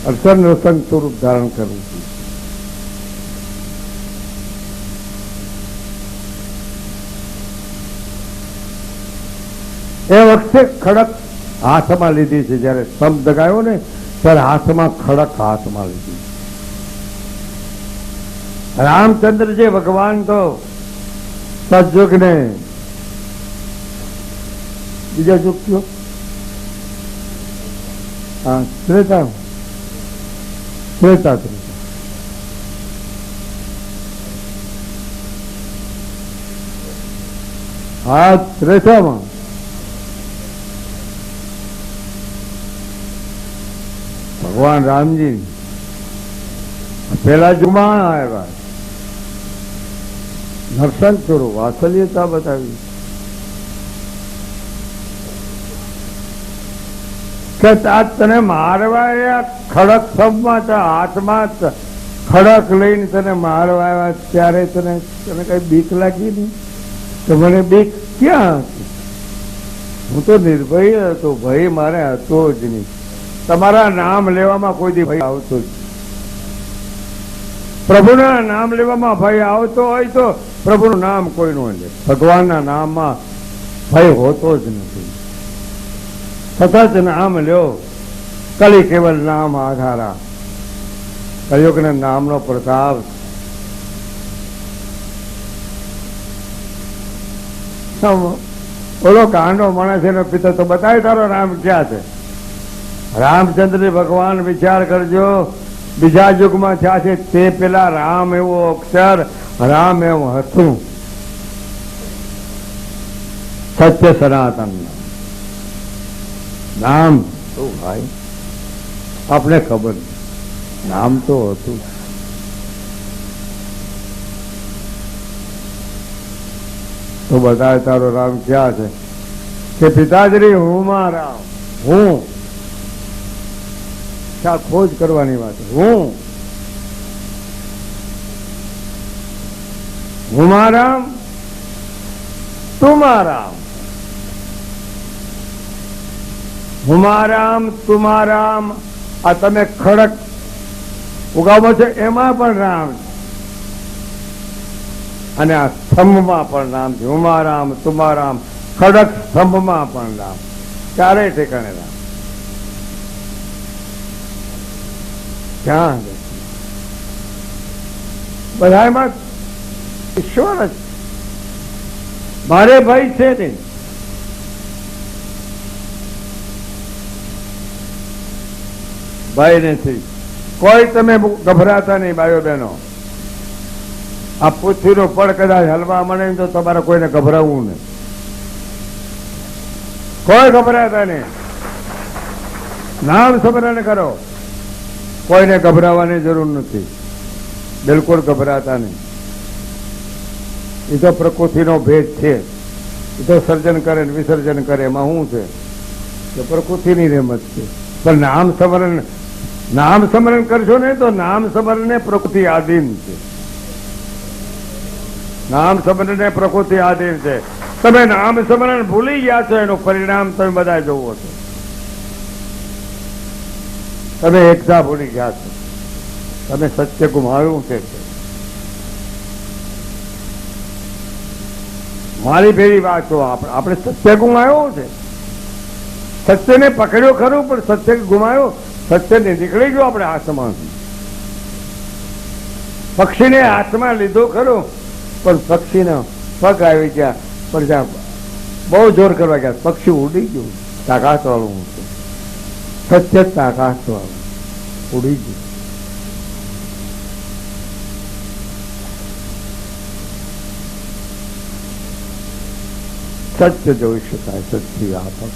અક્ષર રસંગ સ્વરૂપ ધારણ કરવું છે. એ વખતે ખડક હાથમાં લીધી છે. જયારે સ્તંભ દગાયો ને ત્યારે હાથમાં ખડક હાથમાં લીધી. રામચંદ્રજી ભગવાન તો સતયુગ ને બીજા યુગ કયો? હા, ત્રેતા. હા, ત્રેતામાં ભગવાન રામજી પેલા જુમાન આવ્યા, નરસંગ કરો, વાત્સલ્યતા બતાવી કે આ તને મારવા આવ્યા, ખડક સબમાં હાથમાં ખડક લઈને તને મારવા આવ્યા, ત્યારે તને કઈ બીક લાગી નહીં? તો મને બીક ક્યાં હતી? હું તો નિર્ભય હતો, ભય મારે હતો જ નહીં. તમારા નામ લેવામાં કોઈ દી ભય આવતો જ. પ્રભુના નામ લેવામાં ભય આવતો હોય તો પ્રભુનું નામ કોઈ નો લે. ભગવાનના નામમાં ભય હોતો જ નથી. સતત નામ લ્યો. કલી કેવલ નામ આધારા. કલિયુગના નામનો પ્રતાપ. ઓલો કાંડો માણસ એનો પિતા તો બતાવે તારો રામ ક્યાં છે? રામચંદ્ર ભગવાન વિચાર કરજો, બીજા યુગમાં થયા છે તે પેલા રામ એવો અક્ષર, રામ એવું હતું, સત્ય સનાતન નામ. શું ભાઈ આપણે ખબર નામ તો હતું. તો બતાવે તારો રામ ક્યાં છે? કે પિતાશ્રી હું માં રામ, હું ખોજ કરવાની વાત. હું મારામ તુમારામ, હુમારામ તુમારામ. આ તમે ખડક ઉગાવો છો એમાં પણ રામ છે, અને આ સ્તંભમાં પણ રામ છે. હુમારામ તુમારામ, ખડક સ્તંભમાં પણ રામ, ચારે ઠેકાણે રામ. ક્યાં બધામાં ઈશ્વર જ. મારે ભાઈ છે નહીં. ભાઈ નથી કોઈ. તમે ગભરાતા નહીં ભાઈઓ બહેનો. આ પૃથ્વીનો પડ કદાચ હલવા મળે તો તમારે કોઈને ગભરાવવું નહીં. કોઈ ગભરાતા નહીં. નામ સ્મરણ કરો. કોઈને ગભરાવાની જરૂર નથી. બિલકુલ ગભરાતા નહીં. એ તો પ્રકૃતિનો ભેદ છે. એ તો સર્જન કરે ને વિસર્જન કરે, એમાં શું છે? તો પ્રકૃતિની રહેમત છે. પણ નામ સ્મરણ કરશો ને તો નામ સ્મરણ ને પ્રકૃતિ આધીન છે. નામ સ્મરણ ને પ્રકૃતિ આધીન છે. તમે નામ સ્મરણ ભૂલી ગયા છો, એનું પરિણામ તમે બધા જોવો છો. તમે એકતા ભૂલી ગયા છો. તમે સત્ય ગુમાવ્યું છે. મારી ભેરી વાત તો આપણે સત્ય ગુમાવ્યો છે. સત્યને પકડ્યો ખરું, પણ સત્ય ગુમાવ્યો. સત્યને નીકળી ગયો આપણે હાથમાં. પક્ષીને હાથમાં લીધો ખરો, પણ પક્ષીને પગ આવી ગયા, પણ જ્યાં બહુ જોર કરવા ગયા પક્ષી ઉડી ગયું. તાકાત વાળું સત્ય, તાકાત વાળું ઉડી ગયું. સત્ય જોઈ શકાય. સત્ય વ્યાપક.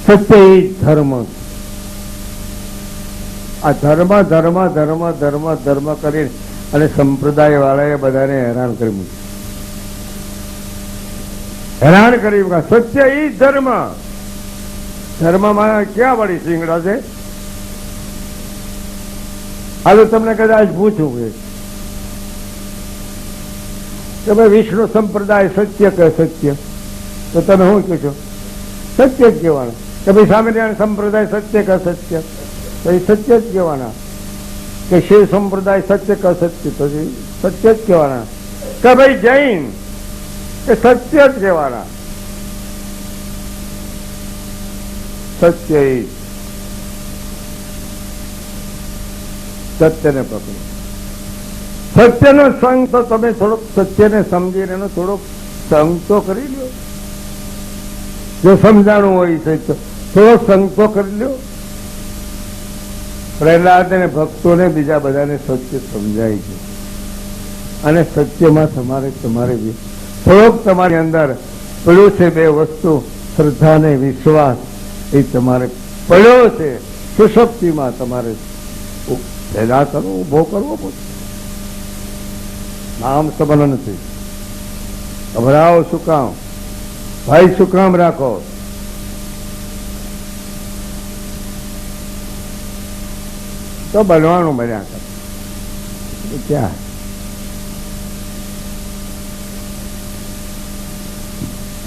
સત્ય એ ધર્મ. આ ધર્મ ધર્મ ધર્મ ધર્મ ધર્મ કરી અને સંપ્રદાય વાળાએ બધાને હેરાન કરી મૂક્યું. હેરાન કરી મૂક્યા. સત્ય એ ધર્મ. ધર્મમાં ક્યાં વળી સિંગડા છે? હવે તમને કદાચ પૂછું કે ભાઈ વિષ્ણુ સંપ્રદાય સત્ય કે સત્ય, તો તમે શું કહો છો? સત્ય જ કહેવાના. કે ભાઈ સ્વામિનારાયણ સંપ્રદાય સત્ય કે સત્ય, તો એ સત્ય જ કહેવાના. કે શિવ સંપ્રદાય સત્ય કે અસત્ય? તો સત્ય જ કહેવાના. કે ભાઈ જૈન કે સત્ય જ કહેવાના. સત્ય સત્યને પકડો. સત્યનો સંગ તો તમે થોડોક સત્યને સમજીને એનો થોડોક સંગ તો કરી લો. જો સમજાણું હોય છે તો થોડો સંગ તો કરી લો. પ્રહલાદ અને ભક્તોને બીજા બધાને સત્ય સમજાય છે. અને સત્યમાં તમારે થોડોક તમારી અંદર પડ્યું છે બે વસ્તુ, શ્રદ્ધા અને વિશ્વાસ. એ તમારે પડ્યો છે. સુશક્તિમાં તમારે પેદા કરવો, ઉભો કરવો પડે. નામ સંબંધ નથી. ગભરાવો શું કામ? ભાઈ શું કામ રાખો? તો બનવાનું બન્યા કરે. ક્યાં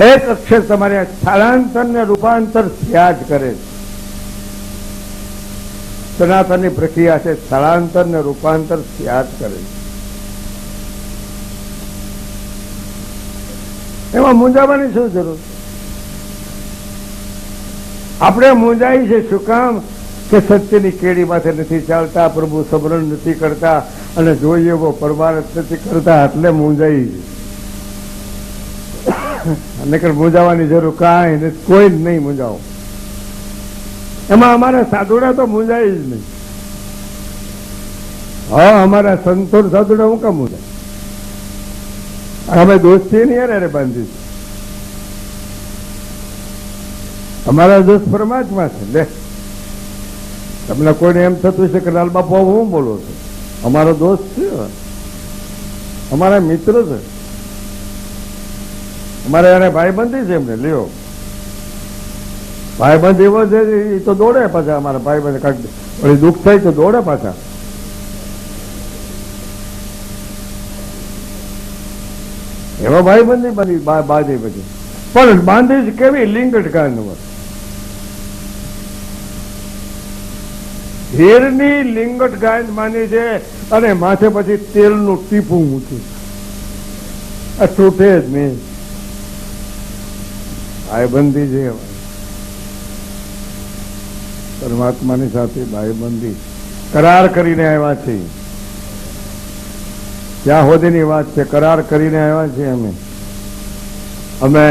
એક અક્ષર તમારે સ્થળાંતર ને રૂપાંતર થયા જ કરે. સનાતનની પ્રક્રિયા છે, સ્થળાંતર ને રૂપાંતર થયા જ કરે. એમાં મૂંઝાવાની શું જરૂર? આપણે મૂંઝાઈ છે શું કામ? કે સત્યની કેડી માથે નથી ચાલતા, પ્રભુ સમરણ નથી કરતા અને જોઈએ એવો પરમાર્થ નથી કરતા, એટલે મૂંઝાઈ છે. નકર મૂંઝાવાની જરૂર કાંઈ નથી, કોઈ જ નહીં મૂંઝાવો. એમાં અમારા સાધુડા તો મૂંઝાય જ નહીં. હા, અમારા સંતોર સાધુડા હું કામ મૂંઝાય? અમે દોસ્તી નહીં યાર બાંધી. અમારા દોસ્ત પરમાત્મા છે. લે, તમને કોઈને એમ થતું છે કે લાલ બાપુ હું બોલો છો? અમારો દોસ્ત છે, અમારા મિત્ર છે, અમારે એને ભાઈબંધી છે. એમને લ્યો, ભાઈબંધ એવો છે એ તો દોડે પાછા. અમારા ભાઈબંધ કાંઈક વળી દુઃખ થાય તો દોડે પાછા. એવા ભાઈબંધી બની બાંધી પછી. પણ બાંધી જ કેવી લિંગટ કાંડ હીરની લિંગટ ગાંધ માની છે અને માથે પછી તેલનું ટીપું મૂક્યું. આ તૂટે જ નહીં. ભાઈબંધી છે પરમાત્માની સાથે. ભાઈબંધી કરાર કરીને આવ્યા છે. ત્યાં સુધીની વાત છે, કરાર કરીને આવ્યા છે અમે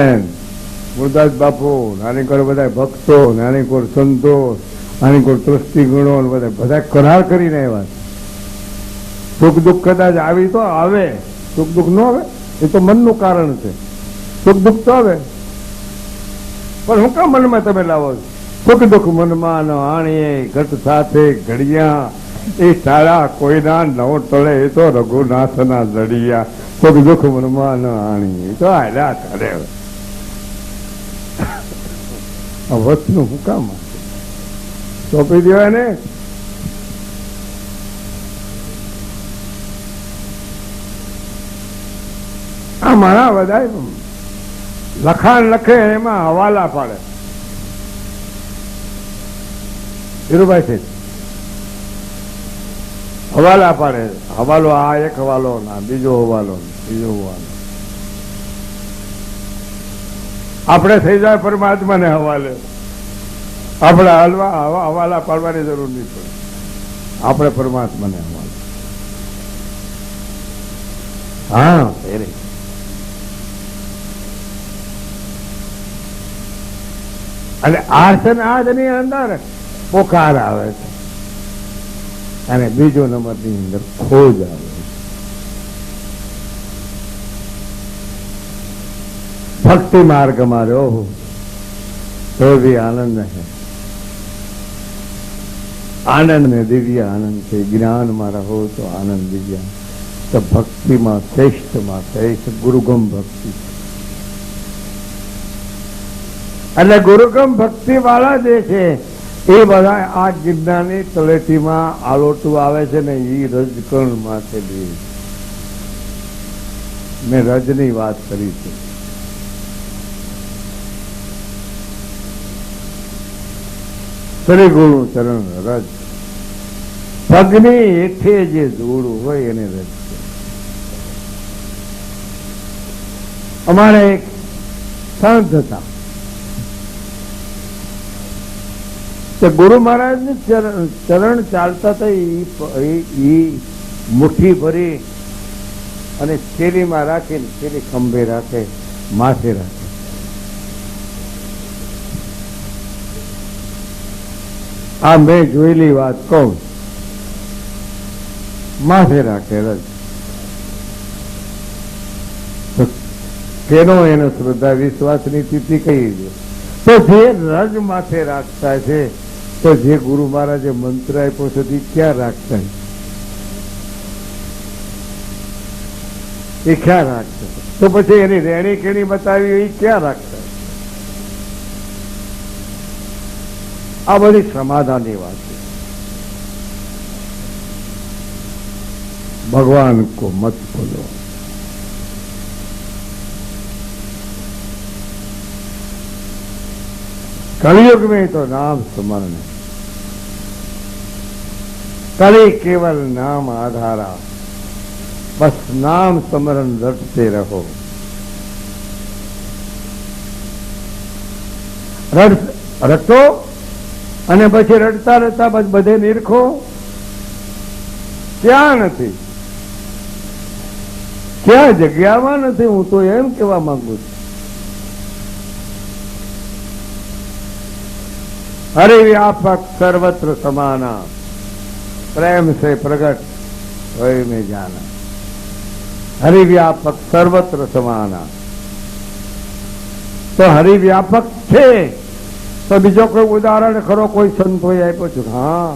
ગુરદાસ બાપુ, નાનીકોર બધા ભક્તો, નાનીકોર સંતો, નાનીકોર ટ્રસ્ટીગણો બધા કરાર કરીને આવ્યા છે. સુખ દુઃખ કદાચ આવી તો આવે, સુખ દુઃખ ન આવે એ તો મનનું કારણ છે. સુખ દુઃખ તો આવે, પણ હું કામ મનમાં તમે લાવો છો? સુખ દુઃખ મનમાં ન આણીએ, ઘટ સાથે ઘડિયા એ શાળા કોઈના નવ ટળે, એ તો રઘુનાથના લડિયા. સુખ દુઃખ મનમાં ન આણીએ, એ તો આયલા કરે. આ વસ્તુનું હું કામ સોંપી દેવાય ને? આ મારા બધા લખાણ લખે એમાં હવાલા પાડે. ધીરુભાઈ છે, હવાલા પાડે. હવાલો આ એક હવાલો ના, બીજો હવાલો, બીજો હવાલો. આપણે થઈ જાય પરમાત્માને હવાલે. આપણે હવાલા પાડવાની જરૂર નહીં પડે. આપણે પરમાત્માને હવાલે. હા, વેરી. અને આર્થનાદ ની અંદર પોકાર આવે છે અને બીજો નંબર ની અંદર ખોજ આવે છે. ભક્તિ માર્ગમાં રહો તો भी આનંદ है. આનંદ ને દિવ્ય આનંદ છે. જ્ઞાનમાં રહો તો આનંદ દિવ્ય. તો ભક્તિમાં શ્રેષ્ઠમાં શ્રેષ્ઠ ગુરુગમ ભક્તિ. એટલે ગુરુગમ ભક્તિ વાળા જે છે એ બધા આ ગિરનારની તળેટીમાં આલોટું આવે છે ને, એ રજકણ માથે બે. મેં રજની વાત કરી છે. શ્રી ગુરુ ચરણ રજ. પગની હેઠે જે ધૂળ હોય એને રજકે. અમારે એક સંત હતા, તે ગુરુ મહારાજ ને ચરણ ચાલતા હતા, એ મુઠ્ઠી ભરી અને થેલીમાં રાખીને થેલી ખંભે રાખે, માથે રાખે. આ મેં જોયેલી વાત કહું, માથે રાખે રજ. કેનો એનો શ્રદ્ધા વિશ્વાસની તિથિ કહી છે. તો જે રજ માથે રાખતા છે, તો જે ગુરુ મહારાજે મંત્ર આપ્યો છે તે ક્યાં રાખતા એ ક્યાં રાખતા? તો પછી એની રેણી કેણી બતાવી એ ક્યાં રાખતા? આ બધી સમાધાનની વાત છે. ભગવાન કો મત બોલો. कलयुग में तो नाम स्मरण, कली केवल नाम आधारा, बस नाम स्मरण रटते रहो. રટો અને પછી રડતા રડતા બસ બધે નિરખો, ક્યાં નથી, ક્યાં જગ્યામાં નથી. હું તો એમ કહેવા માંગુ છું, हरि व्यापक सर्वत्र समाना, प्रेम से प्रकट होए में जाना. हरि व्यापक सर्वत्र समाना. तो हरि व्यापक છે તો બીજો કોઈ ઉદાહરણ ખરો કોઈ સંતોએ આપ્યો છે? હા,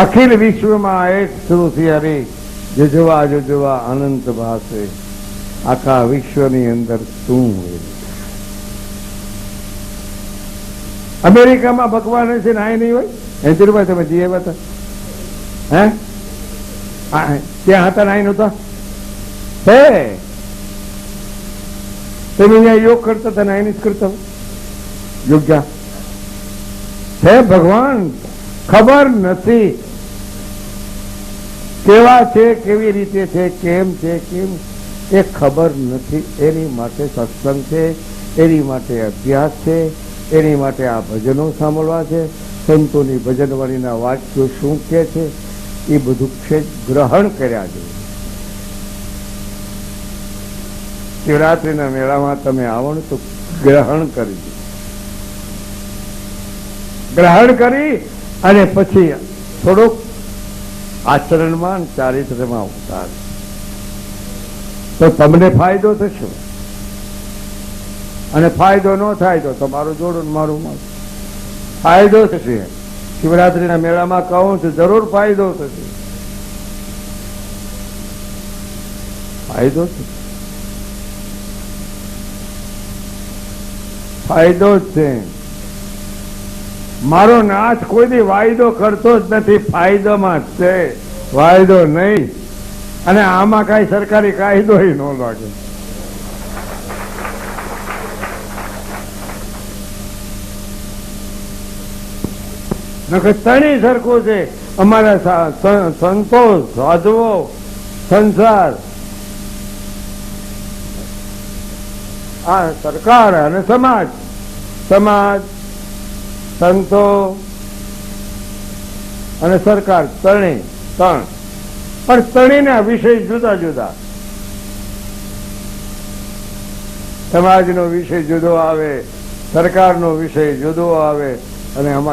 અખિલ વિશ્વમાં એક શ્રુતિ હરિ જુજવા જુજવા અનંત ભાસે, આખા વિશ્વની અંદર શું હોય. અમેરિકામાં ભગવાન છે ને આ નહીં હોય? હેન્દ્રભાઈ તમે જઈએ હતા? હે, ત્યાં હતા ને આ નહોતા? હે, તમે અહીંયા યોગ કરતા હતા ને અહીં જ કરતા યોગ્ય છે? ભગવાન ખબર નથી કેવા છે, કેવી રીતે છે, કેમ છે, કેમ એ ખબર નથી. એની માટે સત્સંગ છે, એની માટે અભ્યાસ છે, એની માટે આ ભજનો સાંભળવા છે, સંતોની ભજનવાણીના વાક્યો શું કે છે એ બધું છે ગ્રહણ કર્યા છે. શિવરાત્રીના મેળામાં તમે આવો ને તો ગ્રહણ કરી, ગ્રહણ કરી અને પછી થોડુંક આચરણમાં ચારિત્રમાં ઉતાર, તો તમને ફાયદો થશે. અને ફાયદો ન થાય તો તમારું જોડું મારું મારું ફાયદો થશે. શિવરાત્રીના મેળામાં કહું તો જરૂર ફાયદો થશે, ફાયદો થશે, ફાયદો જ છે. મારો નાથ કોઈ દી વાયદો કરતો જ નથી, ફાયદોમાં જ છે, વાયદો નહીં. અને આમાં કઈ સરકારી કાયદો ન લાગે. તણી સરખું છે. અમારા સંતો, સાધુઓ, સંસાર, આ સરકાર અને સમાજ, સમાજ, સંતો અને સરકાર, ત્રણ. પણ ત્રણેયના વિષય જુદા જુદા. સમાજનો વિષય જુદો આવે, સરકારનો વિષય જુદો આવે અને અમારા